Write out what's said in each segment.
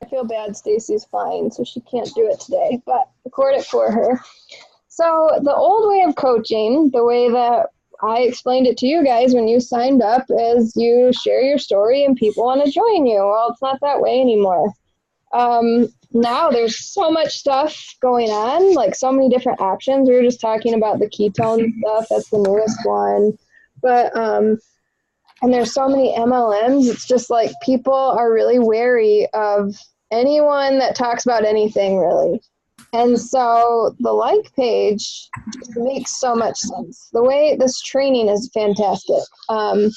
feel bad. Stacy's flying, so she can't do it today, but record it for her. So the old way of coaching, the way that I explained it to you guys when you signed up, is you share your story and people want to join you. Well, it's not that way anymore. Now there's so much stuff going on, like so many different options. We were just talking about the ketone stuff. That's the newest one. But, and there's so many MLMs. It's just like people are really wary of anyone that talks about anything, really. And so the like page just makes so much sense. The way this training is fantastic. The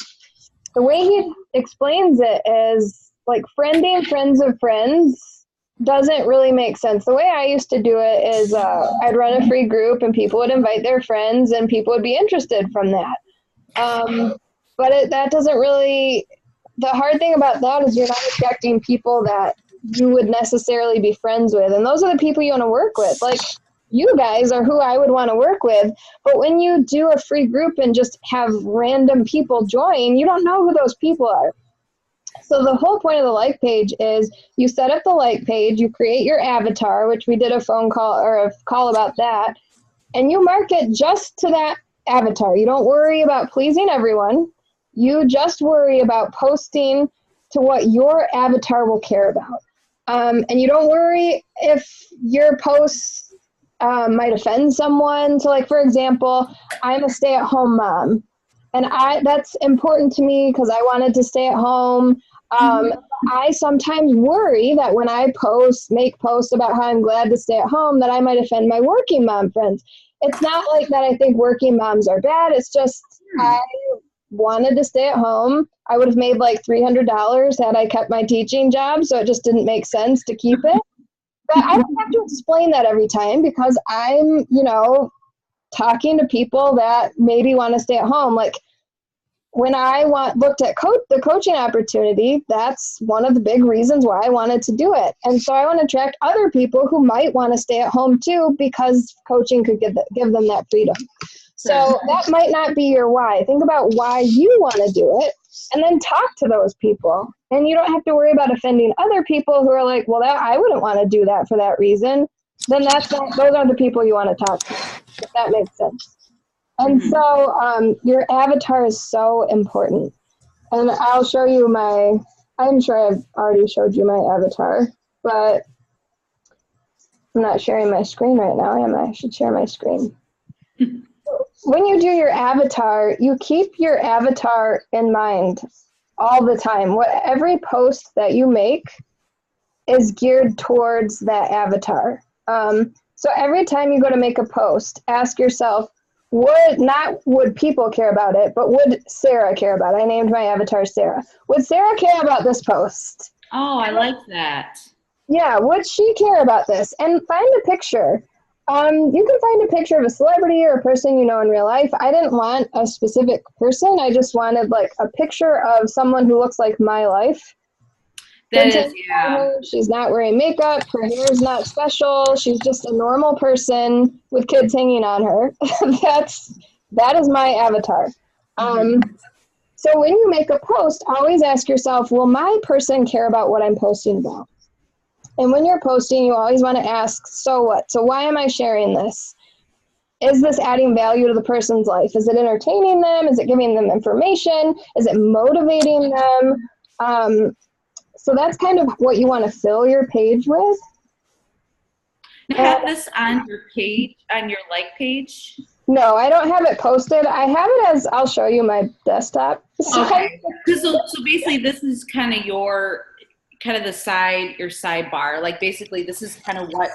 way he explains it is like friending friends of friends doesn't really make sense. The way I used to do it is I'd run a free group and people would invite their friends and people would be interested from that. But that doesn't really, the hard thing about that is you're not attracting people that you would necessarily be friends with. And those are the people you want to work with. Like you guys are who I would want to work with. But when you do a free group and just have random people join, you don't know who those people are. So the whole point of the like page is you set up the like page, you create your avatar, which we did a phone call or a call about that, and you market just to that avatar. You don't worry about pleasing everyone. You just worry about posting to what your avatar will care about. And you don't worry if your posts might offend someone. So like, for example, I'm a stay-at-home mom. And that's important to me because I wanted to stay at home. I sometimes worry that when I make posts about how I'm glad to stay at home, that I might offend my working mom friends. It's not like that I think working moms are bad. It's just I wanted to stay at home. I would have made like $300 had I kept my teaching job, so it just didn't make sense to keep it. But I don't have to explain that every time because I'm, talking to people that maybe want to stay at home. Like when I looked at the coaching opportunity, that's one of the big reasons why I wanted to do it. And so I want to attract other people who might want to stay at home too, because coaching could give them that freedom. So that might not be your why. Think about why you want to do it and then talk to those people. And you don't have to worry about offending other people who are like, well, I wouldn't want to do that for that reason. Then those are the people you want to talk to, if that makes sense. And so your avatar is so important. And I'll show you I'm sure I've already showed you my avatar, but I'm not sharing my screen right now, am I? I should share my screen. When you do your avatar, you keep your avatar in mind all the time. Every post that you make is geared towards that avatar. So every time you go to make a post, ask yourself, would people care about it, but would Sarah care about it? I named my avatar Sarah. Would Sarah care about this post? Oh, I like that. Yeah, would she care about this? And find a picture. You can find a picture of a celebrity or a person you know in real life. I didn't want a specific person. I just wanted like a picture of someone who looks like my life. She's not wearing makeup. Her hair is not special. She's just a normal person with kids hanging on her. That is my avatar. So when you make a post, always ask yourself, will my person care about what I'm posting about? And when you're posting, you always want to ask, so what? So why am I sharing this? Is this adding value to the person's life? Is it entertaining them? Is it giving them information? Is it motivating them? So that's kind of what you want to fill your page with. You have this on your page, on your like page? No, I don't have it posted. I have it as, I'll show you my desktop. Okay. So basically this is kind of your sidebar. Like basically this is kind of what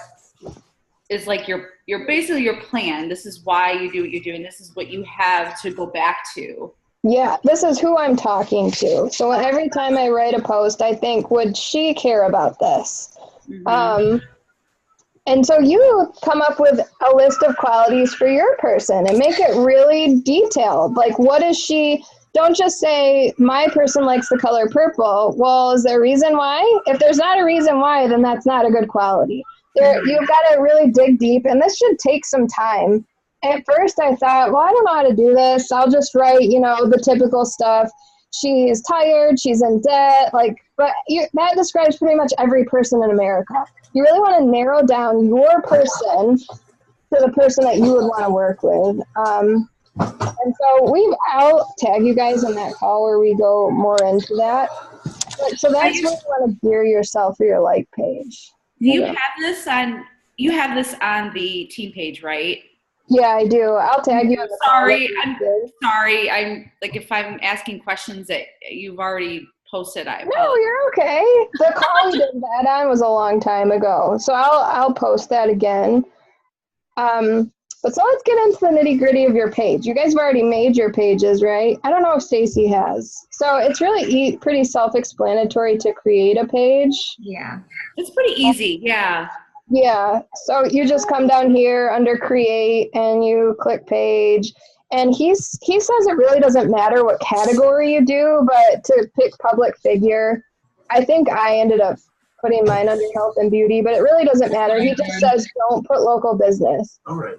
is like your basically your plan. This is why you do what you're doing. This is what you have to go back to. Yeah, this is who I'm talking to. So every time I write a post, I think, would she care about this? And so you come up with a list of qualities for your person and make it really detailed. Like, what is she? Don't just say, my person likes the color purple. Well, is there a reason why? If there's not a reason why, then that's not a good quality. You've got to really dig deep, and this should take some time. At first I thought, well, I don't know how to do this. I'll just write, the typical stuff. she's tired, she's in debt, that describes pretty much every person in America. You really want to narrow down your person to the person that you would want to work with. And so I'll tag you guys in that call where we go more into that. So that's where you want to gear yourself for your like page. You have this on the team page, right? Yeah, I do. I'll tag you. Sorry. I'm like, if I'm asking questions that you've already posted, No, you're okay. The call we did that on was a long time ago. So I'll post that again. But so let's get into the nitty gritty of your page. You guys have already made your pages, right? I don't know if Stacy has. So it's really pretty self-explanatory to create a page. Yeah. It's pretty easy. Yeah. Yeah. So you just come down here under create and you click page. And he says it really doesn't matter what category you do, but to pick public figure, I think I ended up putting mine under health and beauty, but it really doesn't matter. He just says don't put local business. All right.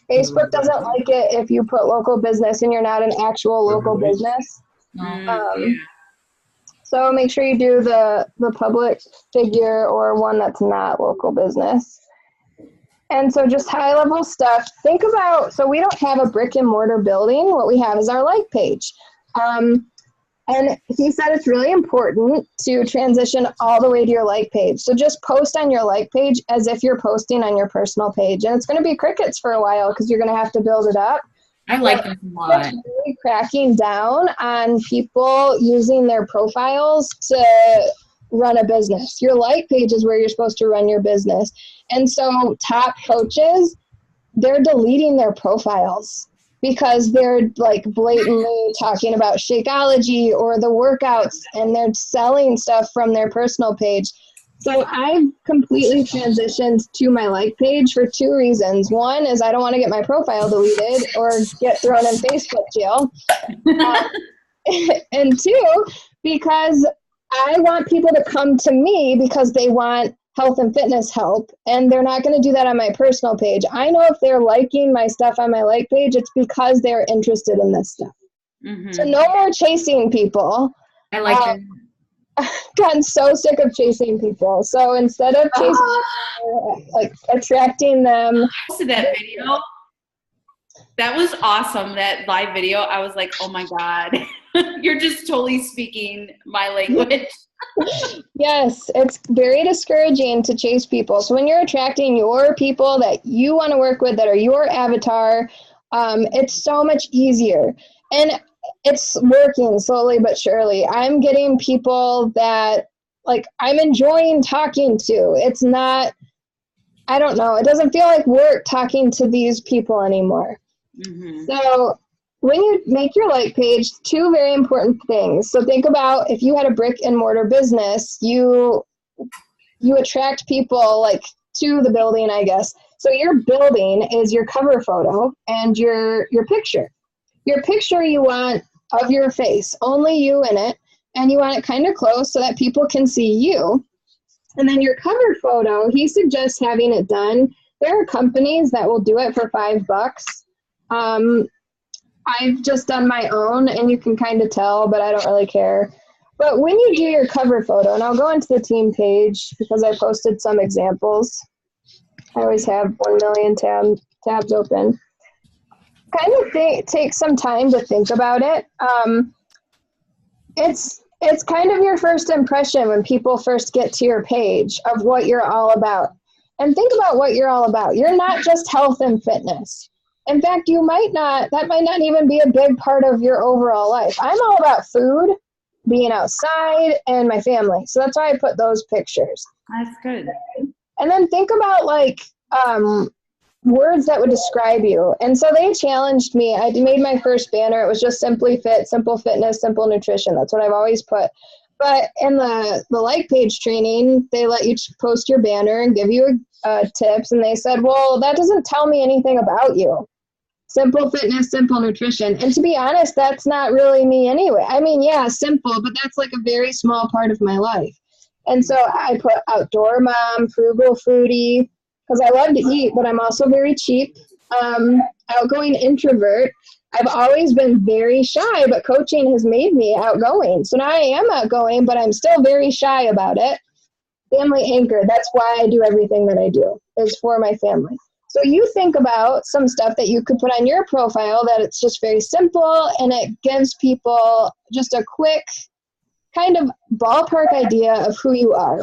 Facebook doesn't like it if you put local business and you're not an actual local business. So make sure you do the public figure or one that's not local business. And so just high level stuff. Think about, so we don't have a brick and mortar building. What we have is our like page. And he said it's really important to transition all the way to your like page. So just post on your like page as if you're posting on your personal page. And it's going to be crickets for a while because you're going to have to build it up. I like that a lot. It's really cracking down on people using their profiles to run a business. Your like page is where you're supposed to run your business. And so top coaches, they're deleting their profiles because they're like blatantly talking about Shakeology or the workouts, and they're selling stuff from their personal page. So I've completely transitioned to my like page for two reasons. One is I don't want to get my profile deleted or get thrown in Facebook jail. And two, because I want people to come to me because they want health and fitness help, and they're not going to do that on my personal page. I know if they're liking my stuff on my like page, it's because they're interested in this stuff. Mm-hmm. So no more chasing people. I like it. I've gotten so sick of chasing people. So instead of chasing people, like attracting them. To that video, that was awesome. That live video, I was like, oh my God, you're just totally speaking my language. Yes, it's very discouraging to chase people. So when you're attracting your people that you want to work with, that are your avatar, it's so much easier. And it's working slowly but surely. I'm getting people that like I'm enjoying talking to. It's not, I don't know, it doesn't feel like work talking to these people anymore. Mm-hmm. So when you make your like page, two very important things. So think about if you had a brick and mortar business, you attract people like to the building, I guess. So your building is your cover photo and your picture. Your picture you want of your face, only you in it, and you want it kind of close so that people can see you. And then your cover photo, he suggests having it done. There are companies that will do it for $5. I've just done my own, and you can kind of tell, but I don't really care. But when you do your cover photo, and I'll go into the team page because I posted some examples. I always have 1 million tabs open. Kind of take some time to think about it. It's kind of your first impression when people first get to your page of what you're all about. And think about what you're all about. You're not just health and fitness. In fact, that might not even be a big part of your overall life. I'm all about food, being outside, and my family. So that's why I put those pictures. That's good. And then think about words that would describe you. And so they challenged me. I made my first banner. It was just simply fit, simple fitness, simple nutrition. That's what I've always put. But in the like page training, they let you post your banner and give you tips. And they said, well, that doesn't tell me anything about you. Simple fitness, simple nutrition. And to be honest, that's not really me anyway. I mean, yeah, simple, but that's like a very small part of my life. And so I put outdoor mom, frugal foodie, because I love to eat, but I'm also very cheap. outgoing introvert. I've always been very shy, but coaching has made me outgoing. So now I am outgoing, but I'm still very shy about it. Family anchor. That's why I do everything that I do, is for my family. So you think about some stuff that you could put on your profile that it's just very simple and it gives people just a quick kind of ballpark idea of who you are.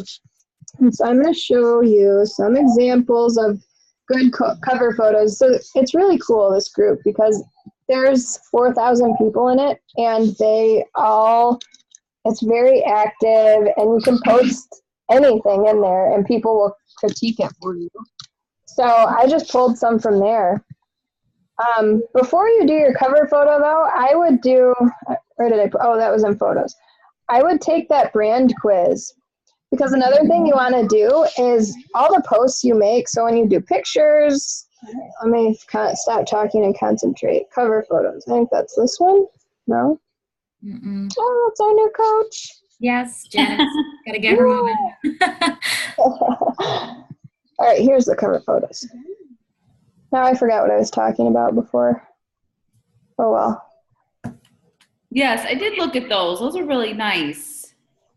And so I'm going to show you some examples of good cover photos. So it's really cool, this group, because there's 4,000 people in it, and it's very active, and you can post anything in there, and people will critique it for you. So I just pulled some from there. Before you do your cover photo, though, I would do, where did I put, that was in photos. I would take that brand quiz, because another thing you want to do is all the posts you make. So when you do pictures, let me stop talking and concentrate. Cover photos. I think that's this one. No? Mm-mm. Oh, it's our new coach. Yes, Janice. Got to get her moving. All right, here's the cover photos. Now I forgot what I was talking about before. Oh, well. Yes, I did look at those. Those are really nice.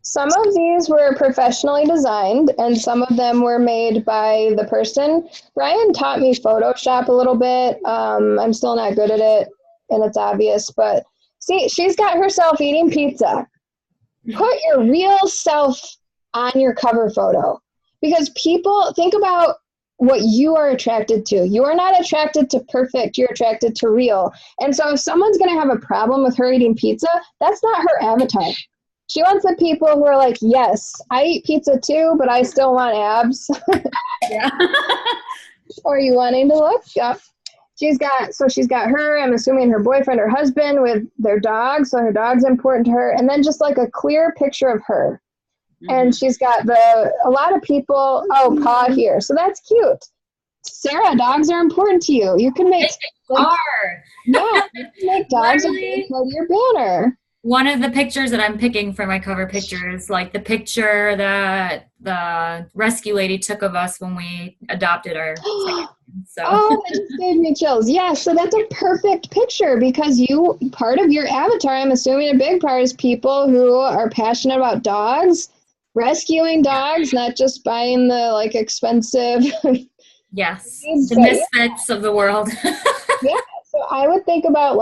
Some of these were professionally designed, and some of them were made by the person. Brian taught me Photoshop a little bit. I'm still not good at it, and it's obvious. But see, she's got herself eating pizza. Put your real self on your cover photo, because people think about what you are attracted to. You are not attracted to perfect. You're attracted to real. And so if someone's going to have a problem with her eating pizza, that's not her avatar. She wants the people who are like, yes, I eat pizza too, but I still want abs. Yeah. Or you wanting to look? Yep. She's got her, I'm assuming her boyfriend or husband with their dog. So her dog's important to her. And then just like a clear picture of her. Mm-hmm. And she's got a lot of people, paw here. So that's cute. Sarah, dogs are important to you. You can make, you can make dogs Literally. a part of your banner. One of the pictures that I'm picking for my cover picture is like the picture that the rescue lady took of us when we adopted our second. So. Oh, that just gave me chills. Yeah, so that's a perfect picture, because part of your avatar, I'm assuming a big part, is people who are passionate about dogs, rescuing dogs, not just buying the expensive. Yes, the misfits of the world. Yeah, so I would think about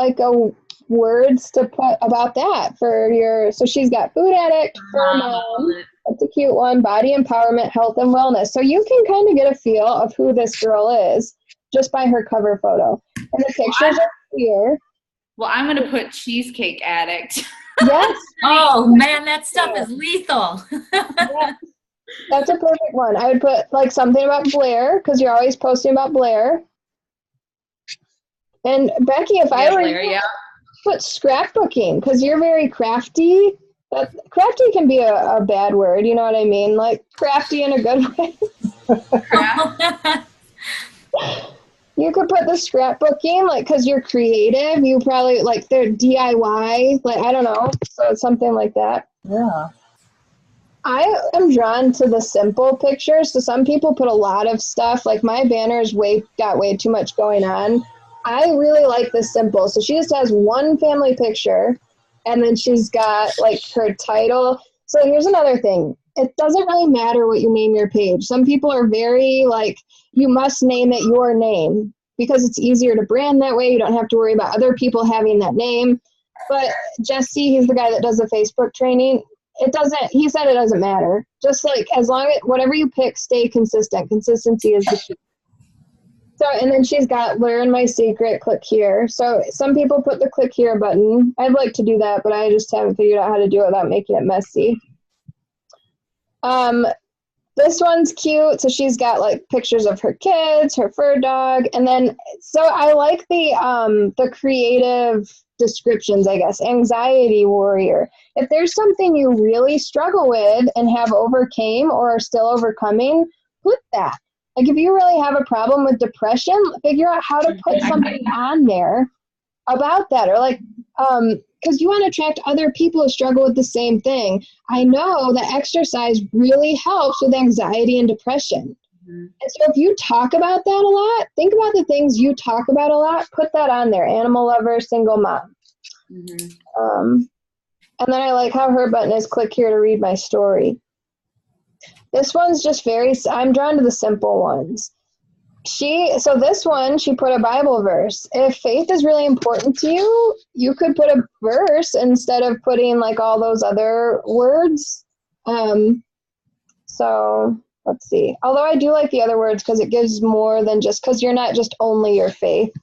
words to put about that so she's got food addict, fur mom, that's a cute one, body empowerment, health and wellness. So you can kind of get a feel of who this girl is just by her cover photo. And the pictures are here. Well, I'm going to put cheesecake addict. Yes. Oh man, that stuff is lethal. Yes. That's a perfect one. I would put something about Blair, because you're always posting about Blair. And Becky, if I were Blair, put scrapbooking, because you're very crafty. Crafty can be a bad word, you know what I mean? Like crafty in a good way. You could put the scrapbooking, because you're creative. You probably they're DIY, I don't know. So something like that. Yeah. I am drawn to the simple pictures. So some people put a lot of stuff. My banners got way too much going on. I really like the simple. So she just has one family picture, and then she's got her title. So here's another thing. It doesn't really matter what you name your page. Some people are very you must name it your name, because it's easier to brand that way. You don't have to worry about other people having that name. But Jesse, he's the guy that does the Facebook training. He said it doesn't matter. Just as long as whatever you pick, stay consistent. Consistency is the key. So, and then she's got learn my secret, click here. So some people put the click here button. I'd like to do that, but I just haven't figured out how to do it without making it messy. This one's cute. So she's got pictures of her kids, her fur dog. And then, so I like the creative descriptions, I guess. Anxiety warrior. If there's something you really struggle with and have overcame or are still overcoming, put that. If you really have a problem with depression, figure out how to put something on there about that. Or because you want to attract other people who struggle with the same thing. I know that exercise really helps with anxiety and depression. And so if you talk about that a lot, think about the things you talk about a lot, put that on there. Animal lover, single mom. And then I like how her button is click here to read my story. This one's just I'm drawn to the simple ones. So this one, she put a Bible verse. If faith is really important to you, you could put a verse instead of putting like all those other words. So let's see. Although I do like the other words because it gives more than just, because you're not just only your faith.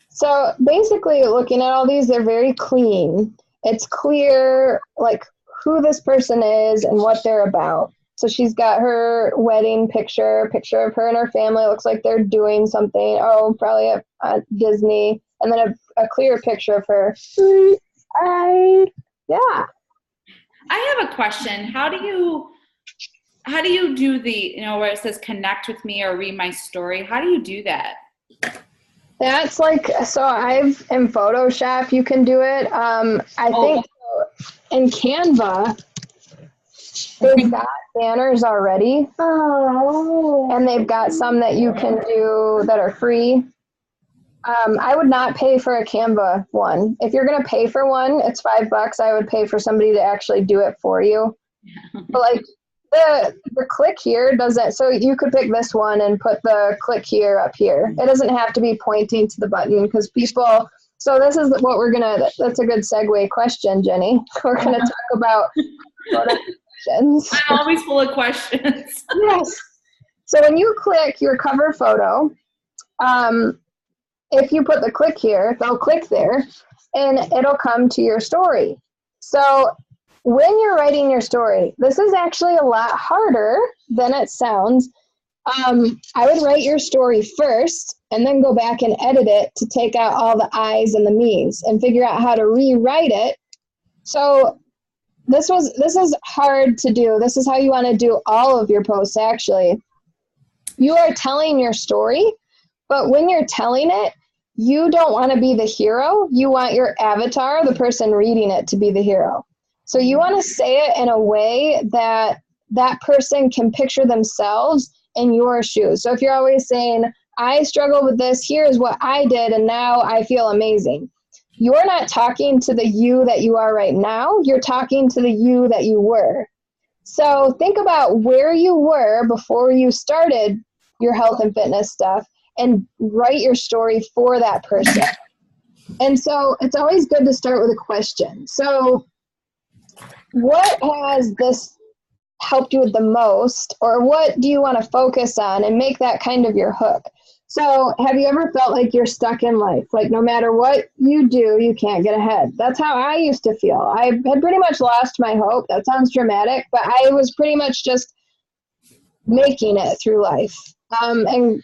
So basically looking at all these, they're very clean. It's clear like who this person is and what they're about. So she's got her wedding picture of her and her family. It looks like they're doing something. Oh, probably at Disney. And then a clear picture of her. Yeah. I have a question. How do you do the, where it says connect with me or read my story? How do you do that? That's like, so in Photoshop, you can do it. I think in Canva, they've got banners already. And they've got some that you can do that are free. I would not pay for a Canva one. If you're going to pay for one, it's $5. I would pay for somebody to actually do it for you. But like the click here doesn't, so you could pick this one and put the click here up here. It doesn't have to be pointing to the button because people, so this is what that's a good segue question, Jenny. We're going to talk about notifications. I'm always full of questions. Yes. So when you click your cover photo, if you put the click here, they'll click there and it'll come to your story. So when you're writing your story, this is actually a lot harder than it sounds. I would write your story first and then go back and edit it to take out all the I's and the me's and figure out how to rewrite it. So this is hard to do. This is how you want to do all of your posts, actually. You are telling your story, but when you're telling it, you don't want to be the hero. You want your avatar, the person reading it, to be the hero. So you want to say it in a way that that person can picture themselves in your shoes. So if you're always saying, I struggled with this, here's what I did, and now I feel amazing. You're not talking to the you that you are right now. You're talking to the you that you were. So think about where you were before you started your health and fitness stuff and write your story for that person. And so it's always good to start with a question. So what has this helped you with the most, or what do you want to focus on and make that kind of your hook? So have you ever felt like you're stuck in life? Like no matter what you do, you can't get ahead. That's how I used to feel. I had pretty much lost my hope. That sounds dramatic, but I was pretty much just making it through life. And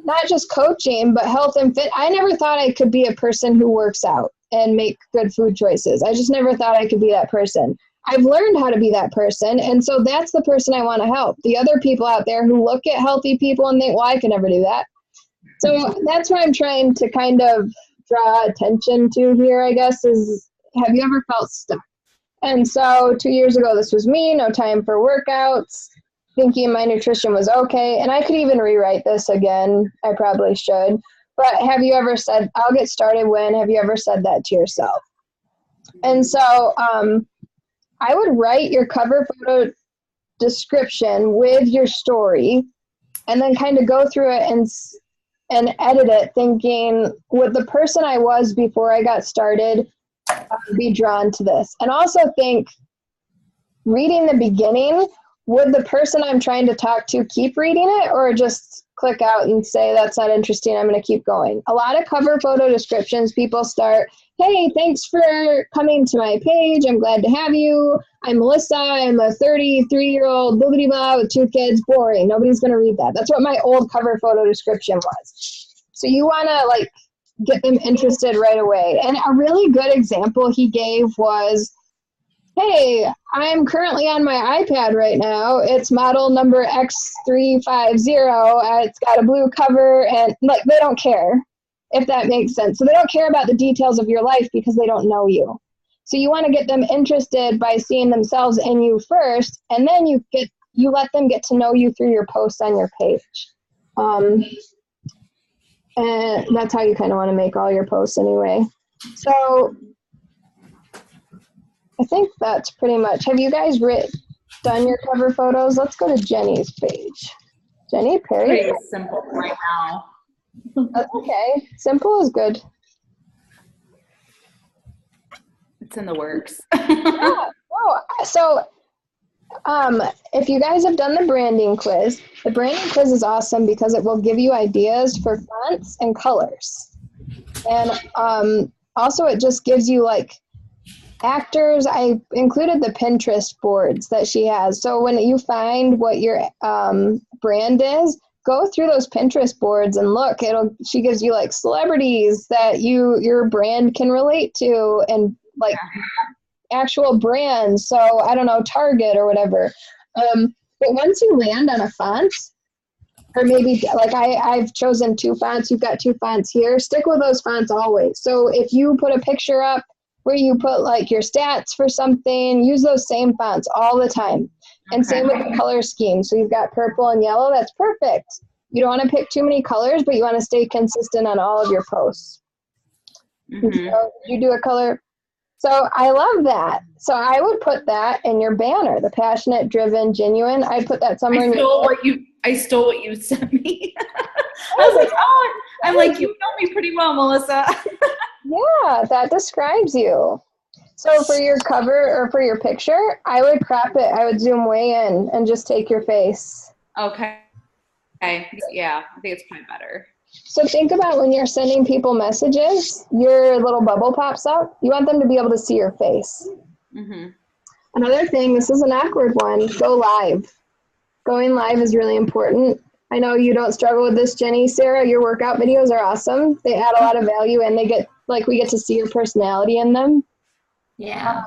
not just coaching, but health and fit. I never thought I could be a person who works out and make good food choices. I just never thought I could be that person. I've learned how to be that person. And so that's the person I want to help. The other people out there who look at healthy people and think, well, I can never do that. So that's what I'm trying to kind of draw attention to here, I guess, is have you ever felt stuck? And so 2 years ago, this was me, no time for workouts, thinking my nutrition was okay. And I could even rewrite this again. I probably should. But have you ever said, I'll get started when, have you ever said that to yourself? And so I would write your cover photo description with your story and then kind of go through it and edit it thinking, would the person I was before I got started be drawn to this? And also think, reading the beginning, would the person I'm trying to talk to keep reading it or just click out and say, that's not interesting, I'm going to keep going? A lot of cover photo descriptions, people start, hey, thanks for coming to my page. I'm glad to have you. I'm Melissa. I'm a 33-year-old blah-blah-blah with 2 kids. Boring. Nobody's going to read that. That's what my old cover photo description was. So you want to get them interested right away. And a really good example he gave was, hey, I'm currently on my iPad right now. It's model number X350. It's got a blue cover, and they don't care, if that makes sense. So they don't care about the details of your life because they don't know you. So you want to get them interested by seeing themselves in you first, and then you get you let them get to know you through your posts on your page. And that's how you kind of want to make all your posts anyway. So I think that's pretty much. Have you guys done your cover photos? Let's go to Jenny's page. Jenny Perry? Pretty simple right now. That's okay. Simple is good. It's in the works. Yeah. Oh, so if you guys have done the branding quiz is awesome because it will give you ideas for fonts and colors. And also it just gives you like actors. I included the Pinterest boards that she has. So when you find what your brand is, go through those Pinterest boards and look. She gives you like celebrities that your brand can relate to, and like actual brands. So I don't know, Target or whatever. But once you land on a font, or maybe like I've chosen 2 fonts, you've got 2 fonts here, stick with those fonts always. So if you put a picture up where you put like your stats for something, use those same fonts all the time. And same with the color scheme. So you've got purple and yellow, that's perfect. You don't want to pick too many colors, but you want to stay consistent on all of your posts. So you do a color. So I love that. So I would put that in your banner, the passionate, driven, genuine. I put that somewhere in your I stole what you sent me. I was like, I'm like, you know me pretty well, Melissa. Yeah, that describes you. So for your cover or for your picture, I would crop it. I would zoom way in and just take your face. Okay. Yeah, I think it's probably better. So think about when you're sending people messages, your little bubble pops up. You want them to be able to see your face. Another thing, this is an awkward one, go live. Going live is really important. I know you don't struggle with this, Jenny. Sarah, your workout videos are awesome. They add a lot of value, and we get to see your personality in them. Yeah.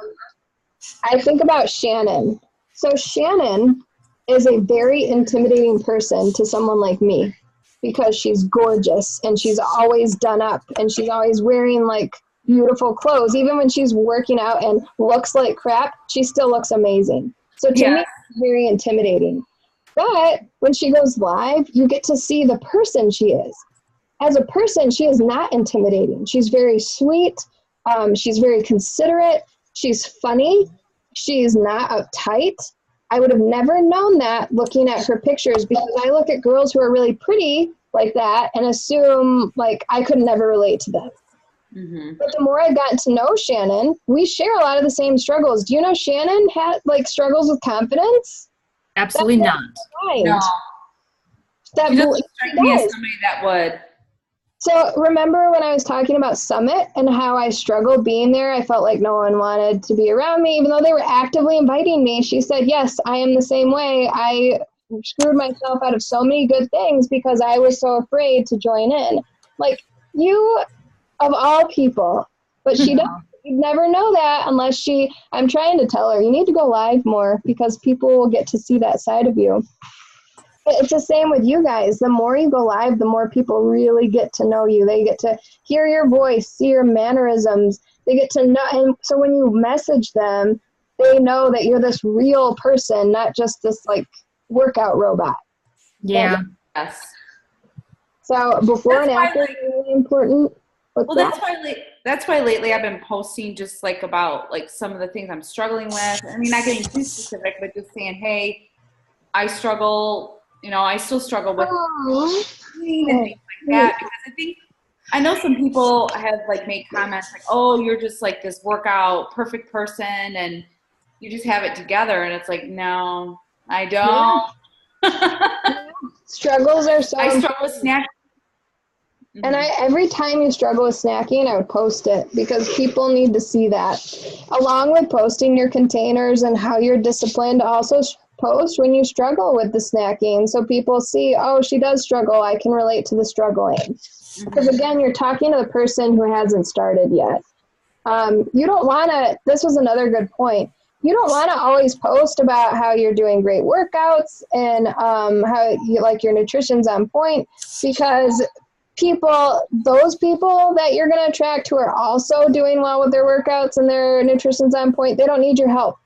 I think about Shannon. So Shannon is a very intimidating person to someone like me because she's gorgeous and she's always done up and she's always wearing like beautiful clothes. Even when she's working out and looks like crap, she still looks amazing. So to me, it's very intimidating. But when she goes live, you get to see the person she is. As a person, she is not intimidating. She's very sweet. She's very considerate. She's funny. She's not uptight. I would have never known that looking at her pictures because I look at girls who are really pretty like that and assume like I could never relate to them. But the more I've gotten to know Shannon, we share a lot of the same struggles. Do you know Shannon had like struggles with confidence? Absolutely not. No. She doesn't strike me as somebody that would. So remember when I was talking about Summit and how I struggled being there? I felt like no one wanted to be around me, even though they were actively inviting me. She said, yes, I am the same way. I screwed myself out of so many good things because I was so afraid to join in. Like, you, of all people. But she doesn't. You'd never know that unless I'm trying to tell her, you need to go live more because people will get to see that side of you. It's the same with you guys. The more you go live, the more people really get to know you. They get to hear your voice, see your mannerisms. They get to know. And so when you message them, they know that you're this real person, not just this like workout robot. Yeah. Yes. So before and after is really important. That's why lately I've been posting just like about like some of the things I'm struggling with. I mean, not getting too specific, but just saying, hey, I struggle. I still struggle with eating and things like that because I know some people have like made comments like, oh, you're just like this workout perfect person and you just have it together. And it's like, no, I don't. Yeah. Struggles are so I struggle with snacking. And every time you struggle with snacking, I would post it because people need to see that. Along with posting your containers and how you're disciplined, also post when you struggle with the snacking so people see, oh, she does struggle. I can relate to the struggling. Because again, you're talking to the person who hasn't started yet. You don't want to, this was another good point. You don't want to always post about how you're doing great workouts and how you like your nutrition's on point because those people that you're going to attract who are also doing well with their workouts and their nutrition's on point, they don't need your help.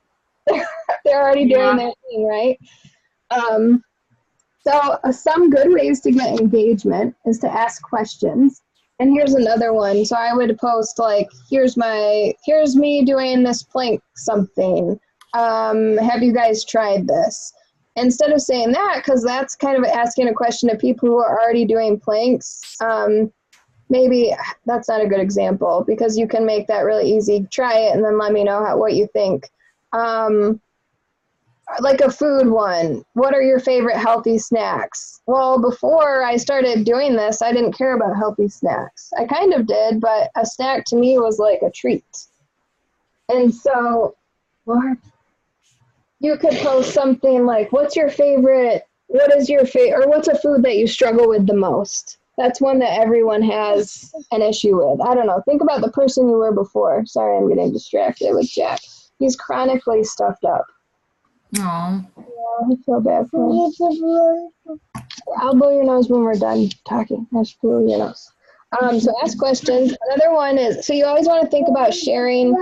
They're already doing their thing, right? So some good ways to get engagement is to ask questions. And here's another one. So I would post like, here's me doing this plank something. Have you guys tried this? Instead of saying that, because that's kind of asking a question to people who are already doing planks. Maybe that's not a good example because you can make that really easy. Try it and then let me know what you think. Like a food one. What are your favorite healthy snacks? Well, before I started doing this, I didn't care about healthy snacks. I kind of did, but a snack to me was like a treat. And so, you could post something like, what's your favorite, what is your favorite, or what's a food that you struggle with the most? That's one that everyone has an issue with. I don't know. Think about the person you were before. Sorry, I'm getting distracted with Jack. He's chronically stuffed up. Oh. Yeah, I feel bad for him. I'll blow your nose when we're done talking. I should blow your nose. So ask questions. Another one is, so you always want to think about sharing.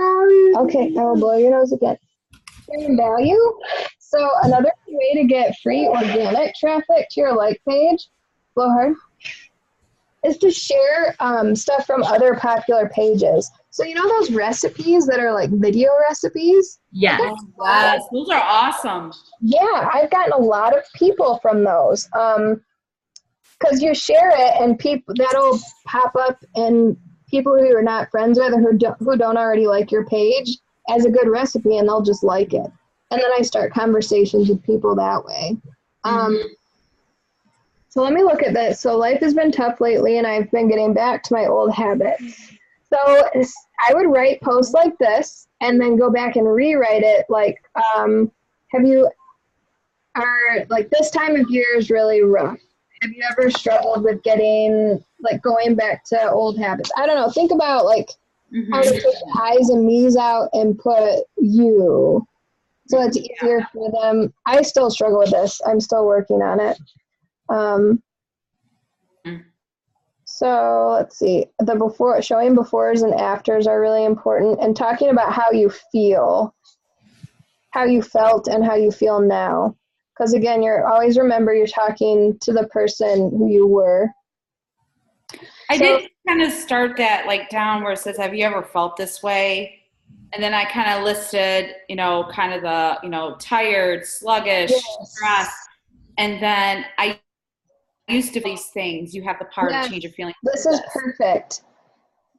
Okay, I will blow your nose again. Sharing value. So another way to get free organic traffic to your like page, blow hard, is to share stuff from other popular pages. So you know those recipes that are like video recipes? Yes. Yes, those are awesome. Yeah, I've gotten a lot of people from those. Because you share it and people that'll pop up and people who you're not friends with or who don't already like your page as a good recipe and they'll just like it. And then I start conversations with people that way. So let me look at this. So life has been tough lately and I've been getting back to my old habits. So I would write posts like this and then go back and rewrite it like, this time of year is really rough. Have you ever struggled with going back to old habits? I don't know. Think about how to take the I's and me's out and put you. So it's easier for them. I still struggle with this. I'm still working on it. So let's see. Showing befores and afters are really important, and talking about how you feel, how you felt, and how you feel now. Because again, always remember you're talking to the person who you were. I did kind of start that down where it says, "Have you ever felt this way?" And then I kind of listed, kind of the, tired, sluggish, stressed, and then I used to these things. You have the power to change your feelings. This is perfect.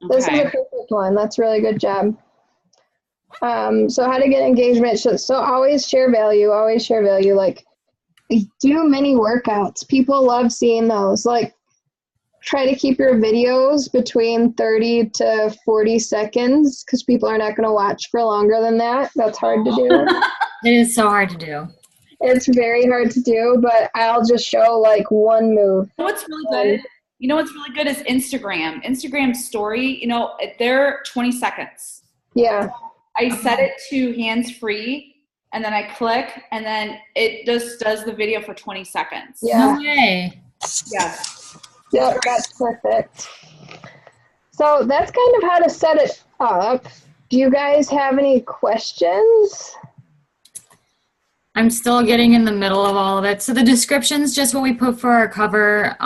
Okay. This is a perfect one. That's a really good job. So how to get engagement. So always share value. Always share value. Do mini workouts. People love seeing those. Try to keep your videos between 30 to 40 seconds because people are not going to watch for longer than that. That's hard to do. It is so hard to do. It's very hard to do, but I'll just show one move. What's really good? What's really good is Instagram. Instagram story, they're 20 seconds. Yeah. I set it to hands-free, and then I click, and then it just does the video for 20 seconds. Yeah. No way. Yes. Yep, that's perfect. So that's kind of how to set it up. Do you guys have any questions? I'm still getting in the middle of all of it. So the description's just what we put for our cover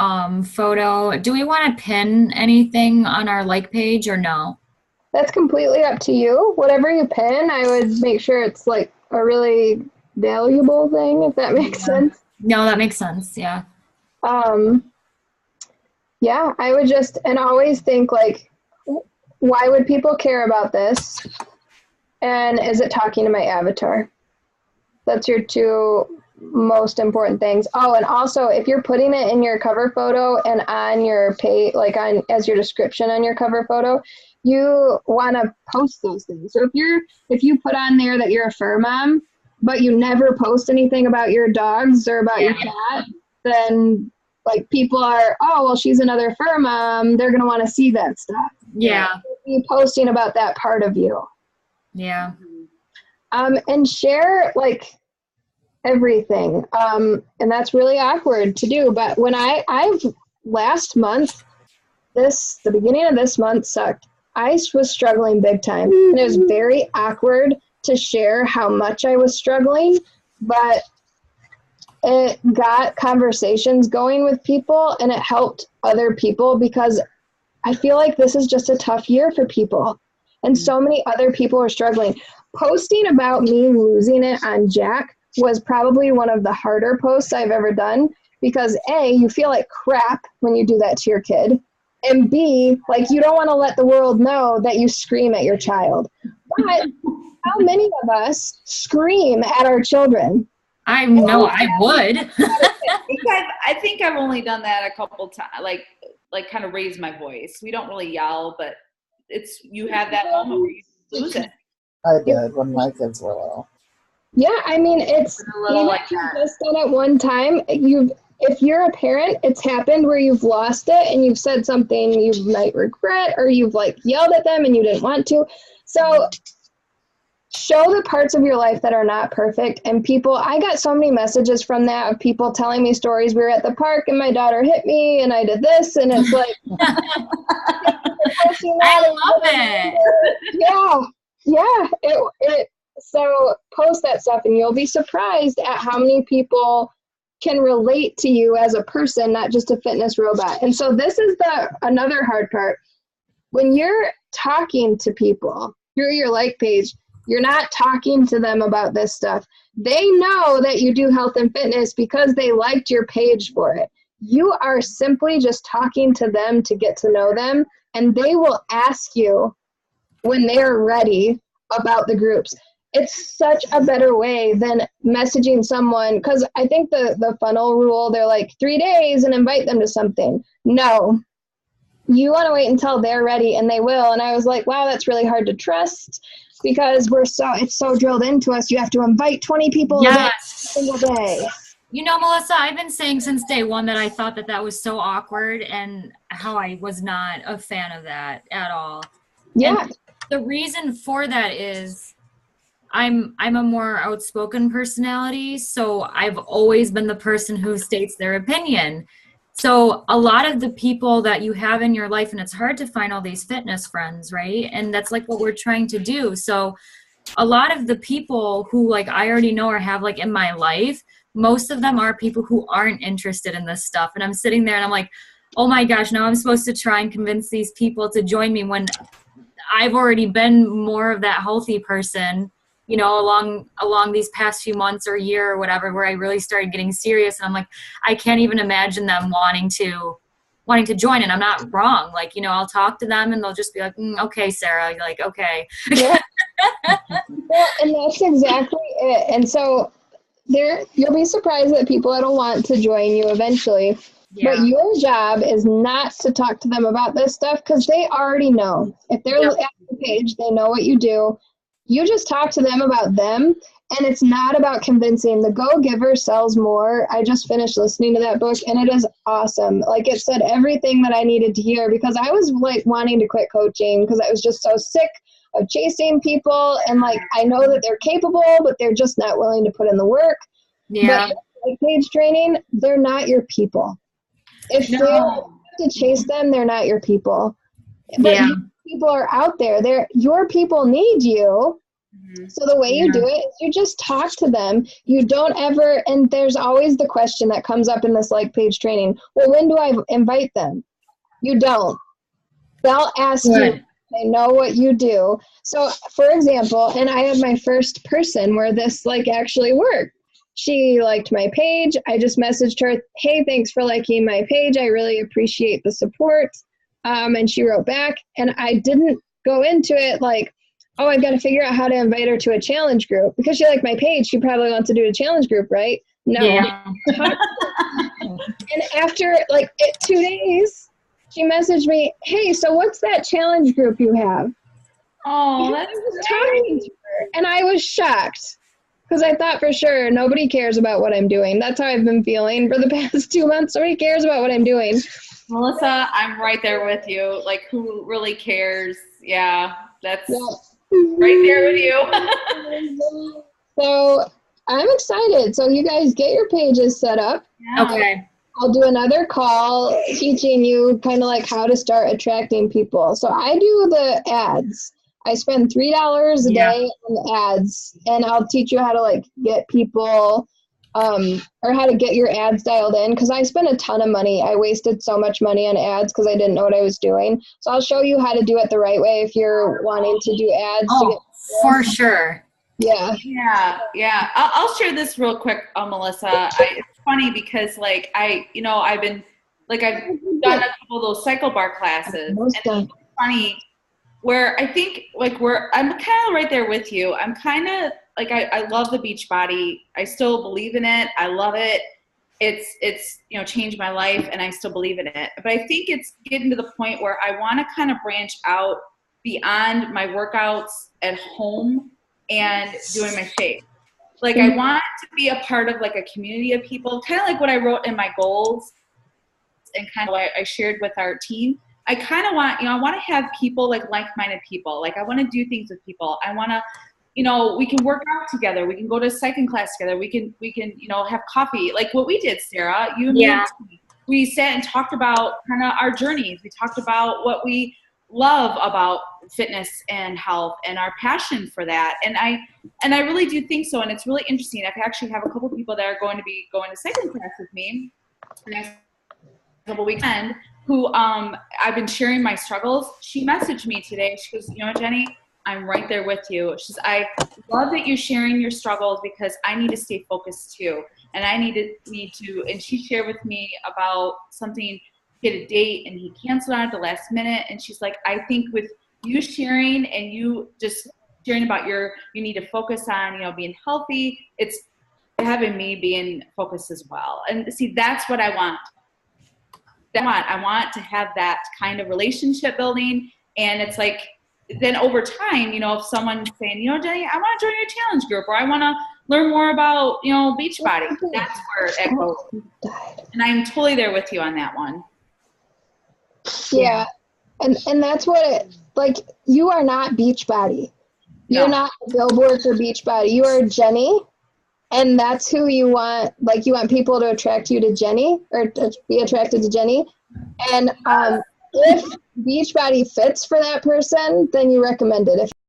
photo. Do we want to pin anything on our like page or no? That's completely up to you. Whatever you pin, I would make sure it's a really valuable thing, if that makes sense. No, that makes sense. Yeah. Yeah, I would and always think why would people care about this? And is it talking to my avatar? That's your two most important things. Oh, and also if you're putting it in your cover photo and on your page, as your description on your cover photo, you want to post those things. So if you put on there that you're a fur mom, but you never post anything about your dogs or about your cat, then people are, oh, well, she's another fur mom. They're going to want to see that stuff. Yeah. You posting about that part of you. Yeah. And share everything. And that's really awkward to do. But when last month, the beginning of this month sucked. I was struggling big time. And it was very awkward to share how much I was struggling. But it got conversations going with people and it helped other people because I feel like this is just a tough year for people. And so many other people are struggling. Posting about me losing it on Jack was probably one of the harder posts I've ever done because A, you feel like crap when you do that to your kid. And B, like you don't want to let the world know that you scream at your child. But how many of us scream at our children? I know I would. I think I've only done that a couple times, like kind of raise my voice. We don't really yell, but you have that moment where you lose it. I did when my kids were little. Yeah, I mean, it's even like if you've just done it one time, if you're a parent, it's happened where you've lost it and you've said something you might regret or you've like yelled at them and you didn't want to. So show the parts of your life that are not perfect. And I got so many messages from that of people telling me stories. We were at the park and my daughter hit me and I did this. And it's like, I love it. Yeah. So post that stuff and you'll be surprised at how many people can relate to you as a person, not just a fitness robot. And so this is another hard part. When you're talking to people through your like page, you're not talking to them about this stuff. They know that you do health and fitness because they liked your page for it. You are simply just talking to them to get to know them, and they will ask you when they're ready about the groups. It's such a better way than messaging someone, because I think the funnel rule, they're like 3 days and invite them to something. No, you want to wait until they're ready, and they will. And I was like, wow, that's really hard to trust. Because it's so drilled into us. You have to invite 20 people a single day. You know, Melissa, I've been saying since day one that I thought that was so awkward and how I was not a fan of that at all. Yeah. And the reason for that is I'm a more outspoken personality, so I've always been the person who states their opinion. So a lot of the people that you have in your life, and it's hard to find all these fitness friends, right? And that's like what we're trying to do. So a lot of the people who like I already know or have like in my life, most of them are people who aren't interested in this stuff. And I'm sitting there and I'm like, oh my gosh, now I'm supposed to try and convince these people to join me when I've already been more of that healthy person, you know, along these past few months or year or whatever, where I really started getting serious. And I'm like, I can't even imagine them wanting to join. And I'm not wrong. Like, you know, I'll talk to them and they'll just be like, okay, Sarah. You're like, okay. Yeah. Well, and that's exactly it. And so you'll be surprised that people that'll want to join you eventually. Yeah. But your job is not to talk to them about this stuff because they already know. If they're at the page, they know what you do. You just talk to them about them, and it's not about convincing. The Go-Giver Sells More. I just finished listening to that book, and it is awesome. Like, it said everything that I needed to hear because I was, like, wanting to quit coaching because I was just so sick of chasing people, and, like, I know that they're capable, but they're just not willing to put in the work. Yeah. But like page training, they're not your people. If they have to chase them, they're not your people. But people are out there. Your people need you. Mm-hmm. So the way you do it is you just talk to them. You don't ever, and there's always the question that comes up in this like page training. Well, when do I invite them? You don't. They'll ask you. They know what you do. So for example, and I have my first person where this like actually worked. She liked my page. I just messaged her, hey, thanks for liking my page. I really appreciate the support. And she wrote back, and I didn't go into it like, oh, I've got to figure out how to invite her to a challenge group because she liked my page. She probably wants to do a challenge group, right? No. Yeah. And after like 2 days, she messaged me, hey, so what's that challenge group you have? Oh, that's talking to her, and I was shocked because I thought for sure nobody cares about what I'm doing. That's how I've been feeling for the past 2 months. Nobody cares about what I'm doing. Melissa, I'm right there with you. Like, who really cares? Yeah, that's right there with you. So I'm excited. So you guys get your pages set up. Yeah. Okay. I'll do another call teaching you kind of like how to start attracting people. So I do the ads. I spend $3 a day on the ads, and I'll teach you how to like get people or how to get your ads dialed in, because I spent a ton of money. I wasted so much money on ads because I didn't know what I was doing. So I'll show you how to do it the right way if you're wanting to do ads. Oh, for sure. Yeah. Yeah. I'll share this real quick, Melissa. It's funny because like I've done a couple of those cycle bar classes, and it's funny where I think like I'm kind of right there with you. I'm kind of like, I love the Beachbody. I still believe in it. I love it. It's changed my life, and I still believe in it. But I think it's getting to the point where I want to kind of branch out beyond my workouts at home and doing my shape. Like I want to be a part of like a community of people, kind of like what I wrote in my goals and kind of what I shared with our team. I kind of want, I want to have people like-minded people. Like I want to do things with people. I want to, we can work out together. We can go to a cycling class together. We can, have coffee. Like what we did, Sarah, you and me. We sat and talked about kind of our journeys. We talked about what we love about fitness and health and our passion for that. And I really do think so. And it's really interesting. I actually have a couple of people that are going to be going to cycling class with me next couple weekend who I've been sharing my struggles. She messaged me today. She goes, Jenny, I'm right there with you. She says, I love that you're sharing your struggles because I need to stay focused too. And I need to, and she shared with me about something, get a date, and he canceled on it at the last minute. And she's like, I think with you sharing and you just sharing about you need to focus on, being healthy, it's having me being focused as well. And see, that's what I want. I want to have that kind of relationship building. And it's like, then over time, if someone's saying, Jenny, I want to join your challenge group, or I want to learn more about, Beachbody, that's where it goes. And I'm totally there with you on that one. Yeah. And that's what you are not Beachbody. You're not a billboard for Beachbody. You are Jenny. And that's who you want. Like you want people to attract you to Jenny, or to be attracted to Jenny. And if Beachbody fits for that person, then you recommend it. If